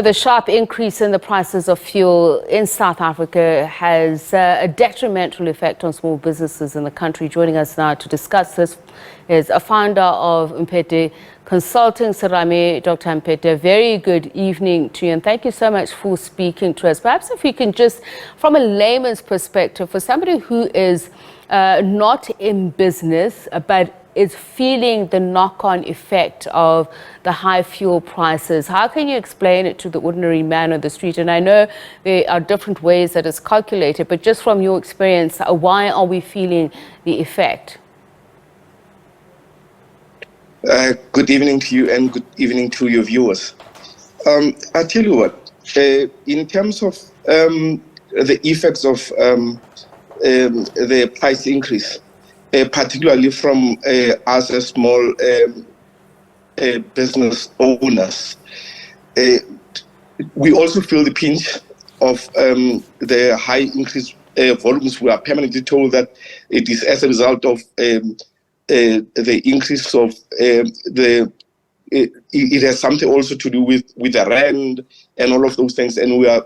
The sharp increase in the prices of fuel in South Africa has a detrimental effect on small businesses in the country. Joining us now to discuss this is a founder of Mpete Consulting, Serame Doctor Mpete. Very good evening to you, and thank you so much for speaking to us. Perhaps if we can just, from a layman's perspective, for somebody who is not in business but is feeling the knock-on effect of the high fuel prices, how can you explain it to the ordinary man on the street? And I know there are different ways that it's calculated, but just from your experience, why are we feeling the effect? Good evening to you and good evening to your viewers. I tell you what, in terms of the effects of the price increase, particularly from us as small business owners, we also feel the pinch of the high increase volumes. We are permanently told that it is as a result of the increase of it has something also to do with the rand and all of those things. And we are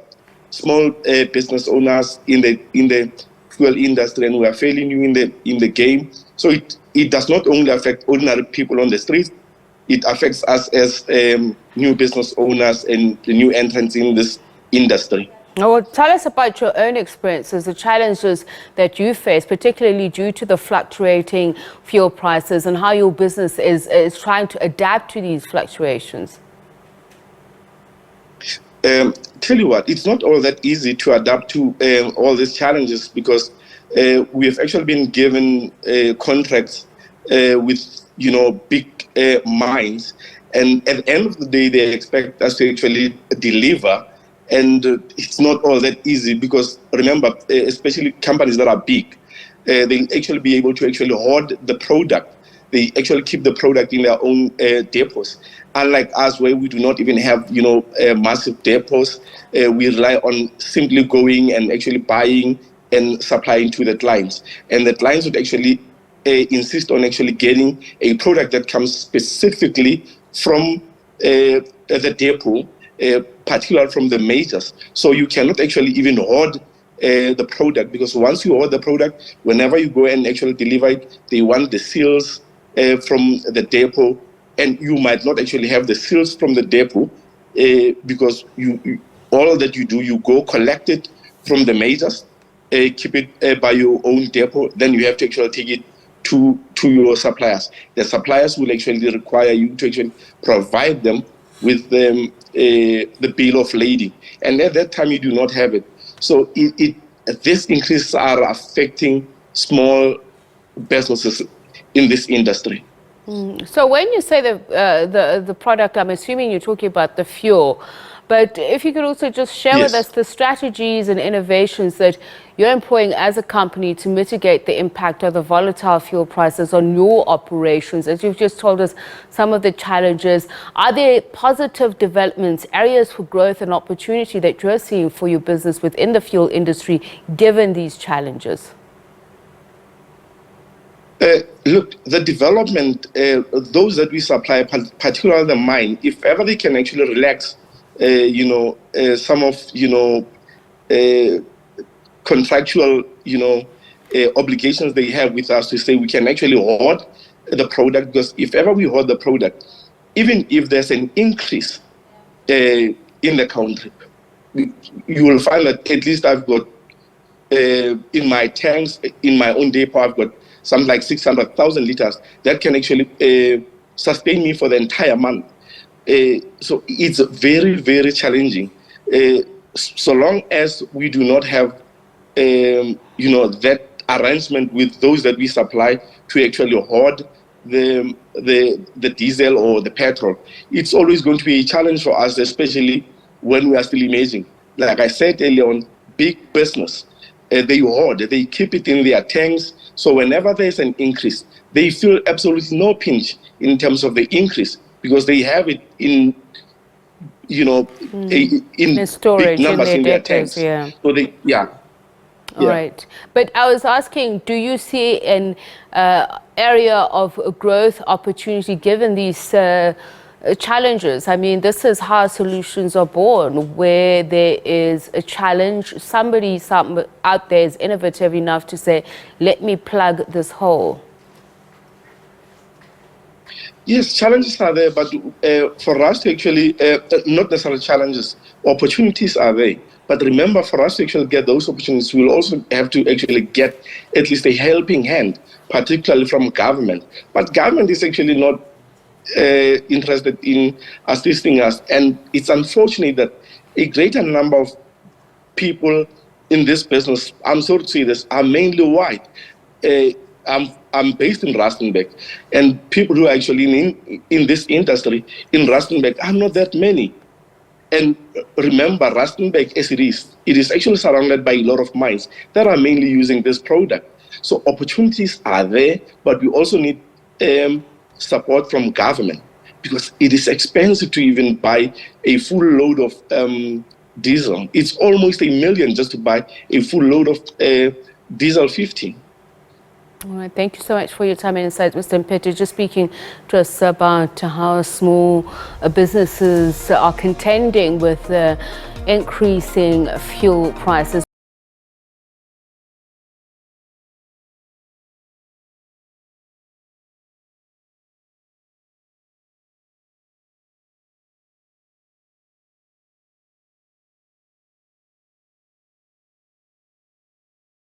small business owners in the fuel industry, and we are fairly new in the game. So it does not only affect ordinary people on the street, it affects us as new business owners and the new entrants in this industry. Well, tell us about your own experiences, the challenges that you face, particularly due to the fluctuating fuel prices, and how your business is trying to adapt to these fluctuations. Tell you what, it's not all that easy to adapt to all these challenges, because we have actually been given contracts with big mines, and at the end of the day they expect us to actually deliver, and it's not all that easy, because remember, especially companies that are big, they actually be able to actually hoard the product. They actually keep the product in their own depots. Unlike us, where we do not even have, massive depots, we rely on simply going and actually buying and supplying to the clients. And the clients would actually insist on actually getting a product that comes specifically from the depot, particularly from the majors. So you cannot actually even hoard the product, because once you hoard the product, whenever you go and actually deliver it, they want the seals from the depot, and you might not actually have the seals from the depot, because all that you do, you go collect it from the majors, keep it by your own depot, then you have to actually take it to your suppliers. The suppliers will actually require you to actually provide them with the bill of lading, and at that time you do not have it. So this increases are affecting small businesses in this industry. So when you say the product, I'm assuming you're talking about the fuel, but if you could also just share with us the strategies and innovations that you're employing as a company to mitigate the impact of the volatile fuel prices on your operations. As you've just told us some of the challenges, are there positive developments, areas for growth and opportunity that you're seeing for your business within the fuel industry given these challenges? Look, the development, those that we supply, particularly the mine, if ever they can actually relax, some of, contractual, obligations they have with us to say we can actually hoard the product, because if ever we hoard the product, even if there's an increase in the country, you will find that at least I've got, in my tanks, in my own depot, I've got something like 600,000 liters that can actually sustain me for the entire month. So it's very, very challenging. So long as we do not have, that arrangement with those that we supply to actually hoard the diesel or the petrol, it's always going to be a challenge for us, especially when we are still emerging. Like I said earlier on, big business, they hoard, they keep it in their tanks. So whenever there's an increase, they feel absolutely no pinch in terms of the increase, because they have it in, in storage, big numbers in their debtors, tanks. So they, All right. But I was asking, do you see an area of growth opportunity given these challenges. I mean, this is how solutions are born, where there is a challenge. Somebody out there is innovative enough to say, let me plug this hole. Yes, challenges are there, but for us to actually, not necessarily challenges, opportunities are there. But remember, for us to actually get those opportunities, we'll also have to actually get at least a helping hand, particularly from government. But government is actually not interested in assisting us. And it's unfortunate that a greater number of people in this business, I'm sorry to say this, are mainly white. I'm based in Rustenburg, and people who are actually in this industry in Rustenburg are not that many. And remember, Rustenburg as it is actually surrounded by a lot of mines that are mainly using this product. So opportunities are there, but we also need support from government, because it is expensive to even buy a full load of diesel. It's almost $1 million just to buy a full load of diesel 15. All right, thank you so much for your time and insights, Mr. Mpete. Just speaking to us about how small businesses are contending with increasing fuel prices.